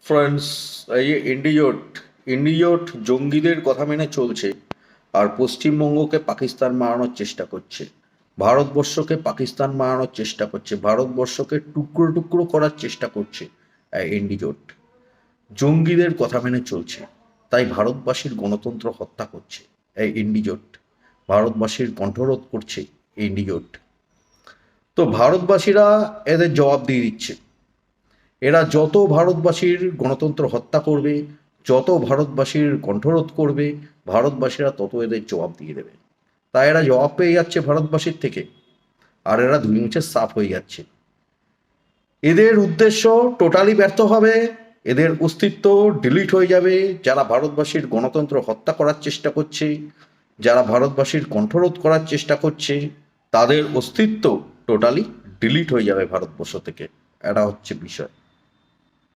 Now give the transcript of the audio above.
Friends, এই ইন্ডিজোট জঙ্গিদের কথা মেনে চলছে আর পশ্চিমবঙ্গকে পাকিস্তান বানানোর চেষ্টা করছে, ভারতবর্ষকে পাকিস্তান বানানোর চেষ্টা করছে, ভারতবর্ষকে টুকরো টুকরো করার চেষ্টা করছে। এই ইন্ডিজোট জঙ্গিদের কথা মেনে চলছে, তাই ভারতবাসীর গণতন্ত্র হত্যা করছে। এই ইন্ডিজোট ভারতবাসীর কণ্ঠরোধ করছে। এই ইন্ডিজোট তো ভারতবাসীরা এদের জবাব দিয়ে দিচ্ছে। এরা যত ভারতবাসীর গণতন্ত্র হত্যা করবে, যত ভারতবাসীর কণ্ঠরোধ করবে, ভারতবাসীরা তত এদের জবাব দিয়ে দেবে। তাই এরা জবাব পেয়ে যাচ্ছে ভারতবাসীর থেকে, আর এরা দুই মুছে সাফ হয়ে যাচ্ছে। এদের উদ্দেশ্য টোটালি ব্যর্থ হবে, এদের অস্তিত্ব ডিলিট হয়ে যাবে। যারা ভারতবাসীর গণতন্ত্র হত্যা করার চেষ্টা করছে, যারা ভারতবাসীর কণ্ঠরোধ করার চেষ্টা করছে, তাদের অস্তিত্ব টোটালি ডিলিট হয়ে যাবে ভারতবর্ষ থেকে। এটা হচ্ছে বিষয়।